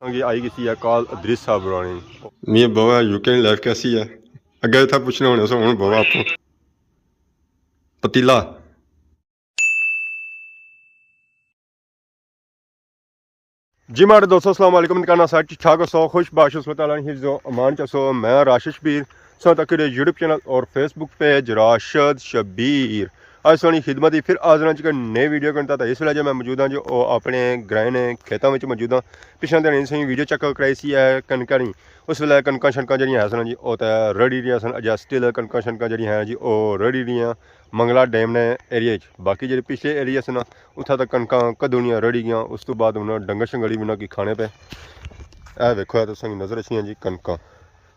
आई किसी है कॉल इद्रीस साहब बुरानी मैं बाबा यूके की लाइफ कैसी है अगर था पूछना होने से हूँ बाबा आपको पतीला जी मारे दोस्तों अस्सलाम वालेकुम करना साथ ठीक ठाक सो खुश बाशो हिफ्ज़ो अमान चसो मैं राशिद शबीर सो तक यूट्यूब चैनल और फेसबुक पेज राशिद शबीर आज सोनी खिदमत ही फिर आजना च नई वीडियो करता था इस वेले मैं मौजूद हाँ जो अपने ग्रां ने खेतों में मौजूद हाँ पिछले दिन सही वीडियो चेक कराई सी है कनक नहीं उस वेले कनक शनक जी है सन जी वो तो रड़ी रही सन अजा स्टिल कनक शनक जी हैं जी वो रड़ी रही मंगला डैम ने एरिए बाकी जो पिछले एरिए सन उत्थे तक कनक कदूनियाँ रड़ी गई उस तो बाद उन्होंने डंगर शंगली भी उन्होंने खाने पे यह वेखो तो सही नज़र अच्छी जी कनक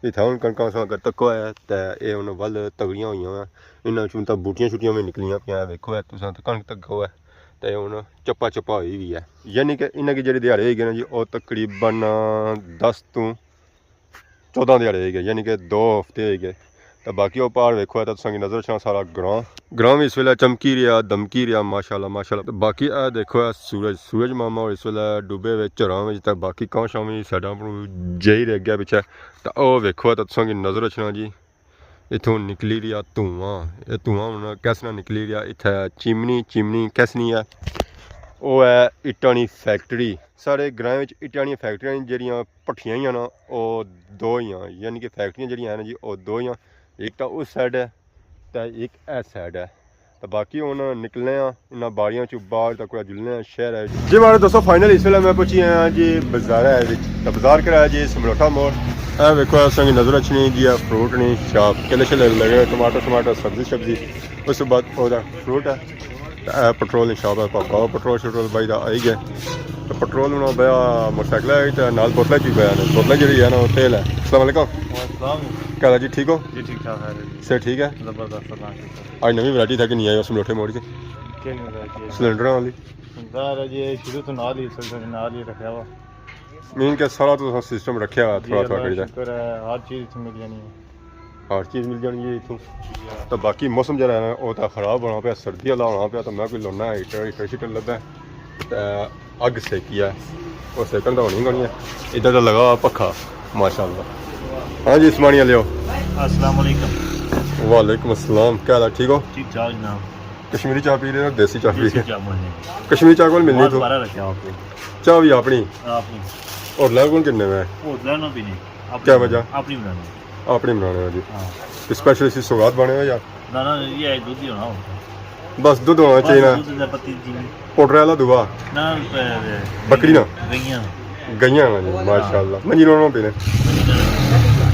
इतना हूँ कनक अगर तको है तो ये हूँ वल तगड़ियाँ हुई हैं इन्होंने चूँ तो बूटियाँ छुट्टियाँ भी निकलियाँ पे वेखो है तुम तो कनक तको है तो हूँ चप्पा चप्पा हुई भी है यानी कि इन्हें की जी दिहाड़े हो गए जी वो तकरीबन 10 तो 14 दिहाड़े हो गए यानी कि 2 हफ्ते हो गए तो बाकी वो पहाड़ वेखो है तो तुम नज़र अच्छा सारा ग्रां भी इस वेले चमकी रहा दमकी रहा माशाल्लाह माशाल्लाह तो बाकी आ देखो है सूरज मामा और इस वेले डुबे हुए झरां में तो बाकी कां शां भी साइडा पर जई रह गया पिछे तो वह वेखो है तो तुम नज़र अच्छा जी इतों निकली रहा धुआं ये धुआं हूँ कैसना निकली रहा इतना चिमनी कैसनी है वो है इट्टां फैक्ट्री सारे ग्रां में इट्टां फैक्ट्रियां जड़ियाँ भट्ठियां ही ना वो 2 ही यानी कि फैक्ट्रियां जड़ियां हैं जी वो 2 ही एक तो उस साइड है तो एक इस साइड है तो बाकी हूँ निकलने इन्होंने बाड़ियों चो बाहर तक जुलने शहर है जी मारे दोस्तों फाइनल इस वे मैं पहुंची आया जी बाजार है तो बाजार कराया जी समलोटा मोड़ है वेखो संग नज़र अच्छी नहीं जी फ्रूट नहीं शाप केले शले लगे टमाटर सब्जी उस बाद फ्रूट है पेट्रोल नहीं शाप है पापा पेट्रोल शट्रोल भाई आई गए तो पेट्रोल हूँ बया मोटरसाइकिल है तो नाल बोतलें चुक गया बोतलें जी है ना वो तेल है अस्सलाम क्या जी ठीक हो जी ठीक ठाक है सर ठीक है जबरदस्त आज नवी वैरायटी था कि नहीं आई उस मलोठे मोड़ के सिलेंडर वाली जी शुरू तो नाल ही रखा हुआ मीन के सारा तो सिस्टम रखा हुआ थोड़ा शुक्र है हर चीज़ मिल जानी है हर चीज़ मिल जानी है इतों तो बाकी मौसम जरा है वो तो खराब होना पाया सर्दी वाला होना पाया तो मैं कोई लाना हीटर शीटर लभा तो अग सेकी है वो सेकन तो होनी होनी है इधर तो लगा हुआ पखा माशाल्लाह हाँ जी इसमानिया लियो अस्सलाम वालेकुम वालेकुम अस्सलाम क्या हाल है ठीक हो ठीक ठाक जनाब कश्मीरी चाय पी रहे हो देसी चाय पी रहे हो चाय कश्मीरी चाय को मिलनी तो चाय भी अपनी और लग कौन किन्ने में क्या वजह अपनी बनानी अपनी बनाने हो जी स्पेशल इसी सौगात बने हो या ना ना ये दूध ही होना बस दूध होना चाहिए ना पाउडर वाला दुआ ना बकरी ना गईयां गईयां ना जी माशाल्लाह मंजी लोना पीने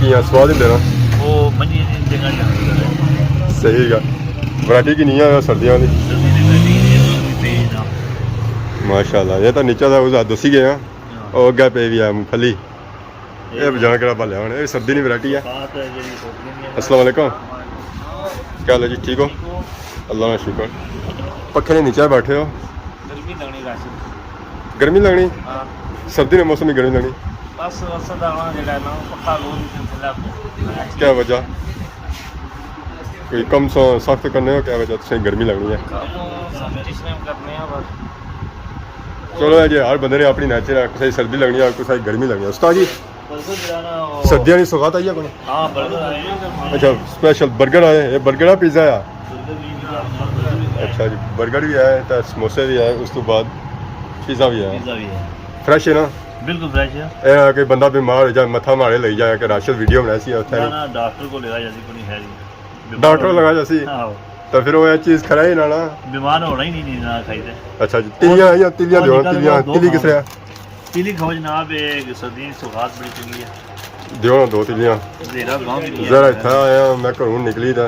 किया स्वाद ही देना वो मंजी जगह सही गा वैरायटी की नहीं है सर्दियों की माशाल्लाह ये तो नीचे था उस दसी गए हैं और अगे पे भी है मूंगफली ये बजाना करा पाले ये सर्दी की वैरायटी है अस्सलाम वालेकुम क्या हाल है जी ठीक हो अल्लाह का शुक्र पखे ने नीचे बैठे हो गर्मी लगनी सर्दी के मौसम में गर्मी लगनी क्या वजह कोई कम सख्त करने हो क्या वजह तुम गर्मी लगनी है चलो जी हर बंदे ने अपनी नेचर है किसी सर्दी लगनी है किसी गर्मी लगनी है उस्ताद जी सर्दियों की सौगात आई है कोई अच्छा स्पेशल बर्गर आए ये बर्गर है पिज़्ज़ा है अच्छा जी बर्गर भी है तो समोसे भी है उस तो बाद पिज़्ज़ा भी है फ्रेश है ना बिल्कुल फ्रेश है ये कोई बंदा बीमार हो जाए मथा मारे ले जाए कि राशिद वीडियो बनाई सी उत्थे डॉक्टर को ले जासी कोई है जी डॉक्टर लगा जासी तो फिर वो ये चीज़ खरा ही ना बीमार होना ही नहीं ना खाई अच्छा जी तिलियां या तिलियां दो तिली किस रहा तिली खाओ जनाब एक सर्दी सौगात बड़ी चंगी है दियो ना 2 तिलियां जरा इतना आया मैं घरों निकली था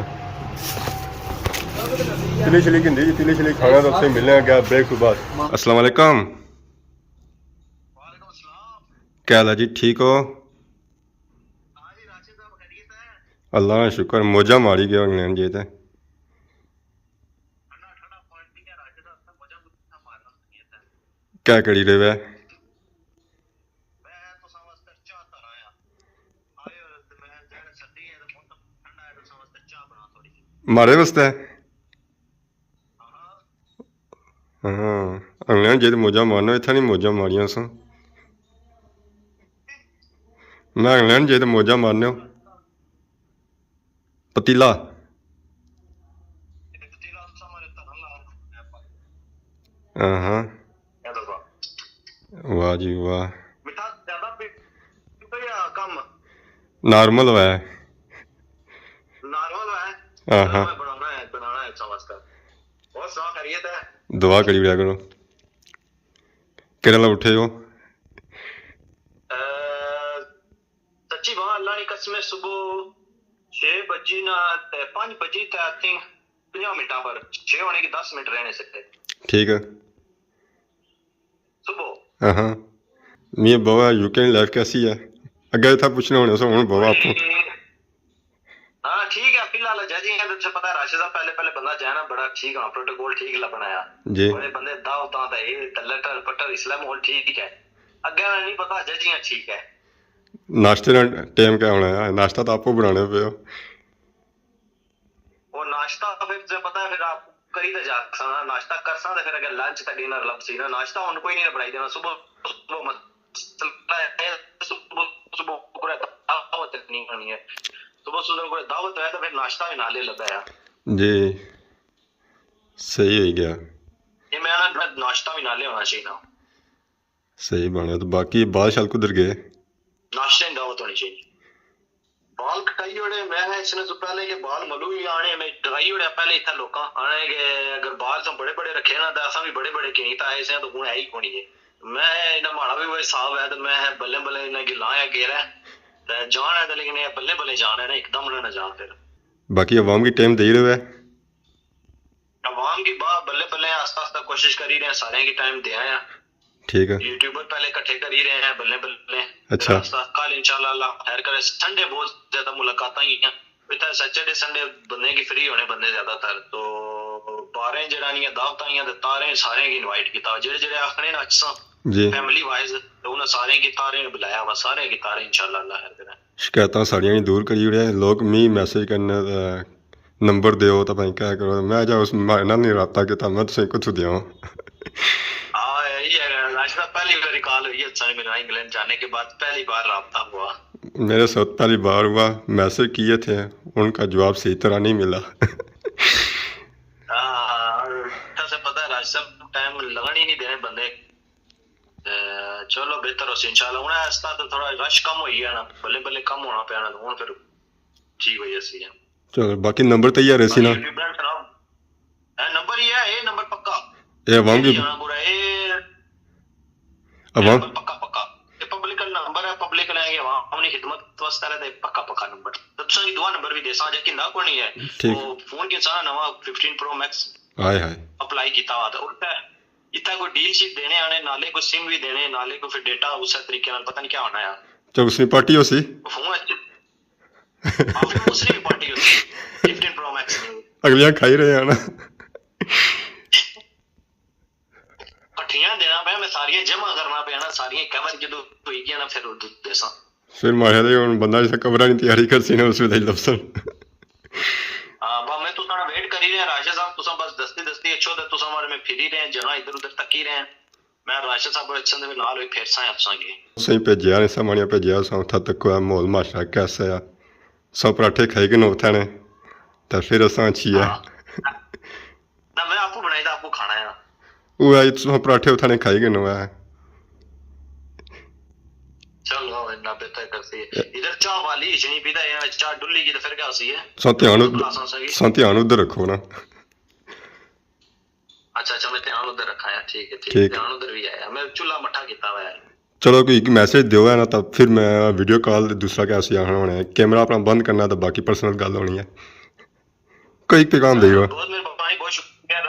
तिली छली हिंदी तिली छली खाना तो उत्थे मिलने गया ब्रेक तो बाद अस्सलाम वालेकुम क्या हाल है जी ठीक हो अल्लाह का शुक्र मौजा मारी गया इंग्लैंड जी तो क्या करी रहे वै मारे वास्ते हाँ इंग्लैंड जी तो मौजा मारना इतना नहीं मौजा मारिया सन मैं इंग्लैंड जे तो मौजा मारने हो पतीला हाँ हाँ वाह जी वाह नॉर्मल हुआ है हाँ हाँ दुआ करी बिया करो किरा उठे हो सच्ची बात अल्लाह की कसम सुबह 6 बजी ना 5 बजी आई थिंक 50 मिनट पर 6 होने की 10 मिनट रहने सकते ठीक है सुबह हाँ हाँ मैं बाबा यूके की लाइफ कैसी है अगे था पूछना होने से हूँ बाबा आपको हाँ ठीक है फिलहाल जज है तो पता है राशिद साहब पहले पहले बंदा जाए ना बड़ा ठीक है प्रोटोकॉल ठीक ला बनाया जी बड़े बंदे दाव ता ये लटर पटर इसला माहौल ठीक है अगे नहीं पता जजियां ठीक है नाश्ते का टाइम क्या होना है नाश्ता तो आपको बनाने पे हो और नाश्ता फिर जो पता है फिर आप करी तो जा सकना नाश्ता कर सकते फिर अगर लंच तक डिनर लब सी ना नाश्ता उनको ही नहीं बनाई देना सुबह सुबह सुबह सुबह पूरा दावत नहीं करनी है सुबह सुबह कोई दावत है तो फिर नाश्ता भी नाले लगा है जी सही हो गया ये मैं ना नाश्ता भी नाले होना चाहिए ना सही बना तो बाकी बाल शाल कुधर गए नाश्ते की दावत होनी चाहिए बाल कटाई ओड़े मैं इसने तो पहले के बाल मलू ही आने में डराई ओड़े पहले इतना लोग आने के अगर बाल तो बड़े बड़े रखे ना तो असा भी बड़े बड़े कहीं तो ऐसे तो हूं है ही कोनी है मैं इन्हें माड़ा भी वही साफ है तो मैं बल्ले बल्ले इन्हें गिला है गेरा तो जान है तो लेकिन ये बल्ले बल्ले जान है ना एकदम ना जान फिर बाकी अवाम की टाइम दे रहे है अवाम की बात बल्ले बल्ले आस्ता आस्ता कोशिश कर ही रहे हैं सारे की टाइम दे आए ठीक है यूट्यूबर पहले इकट्ठे कर ही रहे हैं बल्ले बल्ले अच्छा कल इंशाल्लाह अल्लाह खैर करे संडे बहुत ज्यादा मुलाकात ही हैं इतना सैटरडे संडे बंदे की फ्री होने बंदे ज्यादातर तो बारें जरानियां दावतां ही ते तारे सारे की इनवाइट किया जेड़े जेड़े आखने ना अच्छा जी फैमिली वाइज तो उन्हें सारे की तारे बुलाया वा सारे की तारे इंशाल्लाह अल्लाह खैर करे शिकायतां सारियां ही दूर करी ओड़े लोग मी मैसेज करने नंबर दो तो भाई क्या करो मैं जा उस ना नहीं रहा कि मैं तुसें कुछ दिया हाँ यही है राशिद पहली बार कॉल हुई है मेरा इंग्लैंड जाने के बाद पहली बार राब्ता हुआ मेरे साथ पहली बार हुआ मैसेज किए थे उनका जवाब सही तरह नहीं मिला से पता है राशिद टाइम लगन ही नहीं देने बंदे चलो बेहतर हो इंशाल्लाह उन्हें ऐसा तो थोड़ा रश कम हो गया ना बल्ले बल्ले कम होना पे ना तो फिर ठीक हो जैसी है चलो बाकी नंबर तैयार है सी ना नंबर ही है ये नंबर पक्का ये अवाम की अवाम पक्का पक्का ये पब्लिक का नंबर है पब्लिक लाएंगे वहां हमने खिदमत वास्ते रहता है पक्का पक्का नंबर तो तुसा की दुआ नंबर भी दे सा जे कि ना को नहीं है वो फोन के सारा नवा 15 प्रो मैक्स हाय हाय अप्लाई किया हुआ था उल्टा इतना कोई डील शीट देने आने नाले को सिम भी देने नाले को फिर डेटा उस तरीके नाल पता नहीं क्या होना यार जब उसने पार्टी हो सी फोन आपने उसने भी पार्टी हो सी 15 प्रो मैक्स अगलियां खाई रहे हैं ना कठियां देना पे मैं सारियां जमा करना पे ना सारियां कवर जदों होई गया ना फिर देसा फिर मारे दे हुन बंदा जैसे कबरा नहीं तैयारी कर सी ना उसमें दे लफसन हां बा मैं तो सारा वेट कर ही रहा राशिद साहब तुसा बस दस्ती दस्ती अच्छो ते तुसा हमारे में फिर ही रहे जहां इधर उधर तक ही रहे मैं राशिद साहब अच्छे दे नाल होई फिर सा आपसांगे सही भेजिया ने सामानिया भेजिया सा था तक माहौल माशा कैसा है सब पराठे खाए के नौ थे तो फिर असा अच्छी है ना मैं आपको बनाई था आपको खाना है वो आई तो पराठे उठाने खाए के नौ है चलो इतना बेहतर करती है इधर चाय वाली नहीं पीता है चाय डुल्ली की तो फिर क्या होती है ध्यान उधर रखो ना अच्छा मैं ध्यान उधर रखा है ठीक है ध्यान उधर भी आया मैं चूल्हा मट्ठा किया हुआ है चलो कोई मैसेज दो है ना तब फिर मैं वीडियो कॉल दूसरा क्या आना होना है कैमरा अपना बंद करना तो बाकी पर्सनल गल होनी है कोई पैगाम देगा बहुत मेहरबानी बहुत शुक्रिया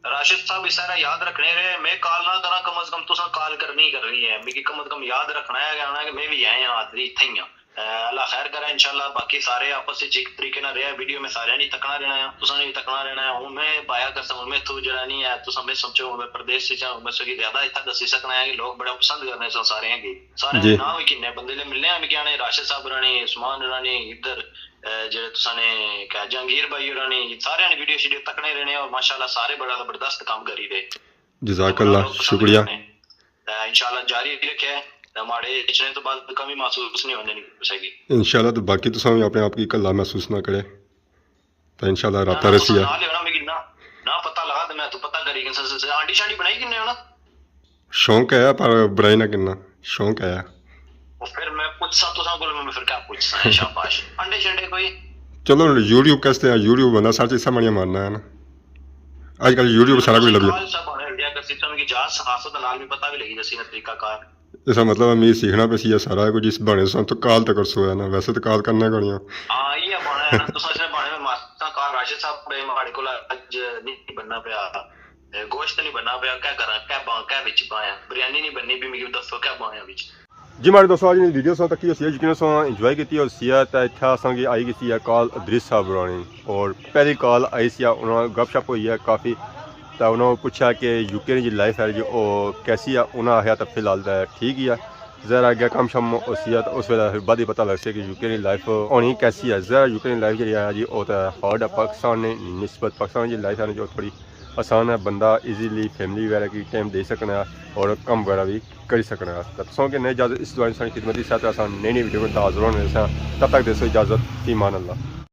राशिद साहब इस सारा याद रखने रहे मैं कॉल ना करा कम से कम तुसा कॉल करनी है मैं कम से कम याद रखना है कहना कि मैं भी आए हाजिरी इत्थे ही अल्लाह खैर करे इंशाल्लाह बाकी सारे आपस में एक तरीके ना रहे वीडियो में सारे नहीं तकना रहना है तुसा नहीं तकना रहना है हूं मैं बाया कर सकूं मैं तू जरा नहीं है तुसा मैं समझो मैं प्रदेश से जाऊं मैं सकी ज्यादा इतना दसी सकना है कि लोग बड़ा पसंद करने से सारे हैं कि सारे ना हो किन्ने बंदे ले मिलने हैं क्या ने राशिद साहब रानी उस्मान रानी इधर जेड़े तुसा ने कह जहांगीर भाई रानी सारे ने वीडियो शीडियो तकने रहने और माशाल्लाह सारे बड़ा जबरदस्त काम करी रहे जज़ाकल्लाह शुक्रिया इंशाल्लाह जारी रखे माड़े इचने तो बाद कमी महसूस नहीं होने सकेगी इंशाल्लाह। तो बाकी तुसां भी अपने आप की कल्ला महसूस ना करे तो इंशाल्लाह राता रसी है ना लेना मैं ना पता लगा तो मैं तो पता करी कि आंटी शांटी बनाई किन्ने होना शौक है पर बनाई ना किन्ना शौक है। और फिर मैं पूछसा तो सा मैं फिर क्या पूछसा है शाबाश अंडे शंडे कोई चलो यूट्यूब कैसे है यूट्यूब बंदा सारी चीज़ समझ मारना है ना आजकल यूट्यूब सारा कुछ लग इसका मतलब मैं सीखना पे सी सारा कुछ इस बने तो काल तक सोया ना वैसे तो काल करना गणिया हां ये बना है ना तो इसने बने में मास्टर कार राशिद साहब बड़े माड़े को आज नहीं बनना पे गोश्त नहीं बनना पे क्या करा क्या विच पाया बिरयानी नहीं बननी भी मुझे दसो क्या पाया विच जी हमारे दोस्तों आज वीडियो सो तक यकीन सो इंजॉय की और सियात इतना असांगी आई गई कॉल इद्रीस साहब रानी और पहली कॉल आई सी उन्होंने गपशप हुई है काफ़ी तो उन्होंने पूछा कि यूके की लाइफ है जी वो कैसी है उन्हें आया तो फिलहाल तो ठीक ही है जरा अगर कम शम उसी तो उस वे बाद ही पता लग सके कि यूके की लाइफ होनी कैसी है जरा यूके की लाइफ जी है जी वो तो हार्ड है पाकिस्तान ने निस्बत पाकिस्तान की लाइफ है जो थोड़ी आसान है बंदा इजीली फैमिली वगैरह की टाइम दे सकना और कम वगैरह भी कर सकना तब कि नई इजाज़त इस दौरान खिदमती साथ आसान नई वीडियो में हाजिर होने तब तक देसो इजाज़त ईमान अल्लाह।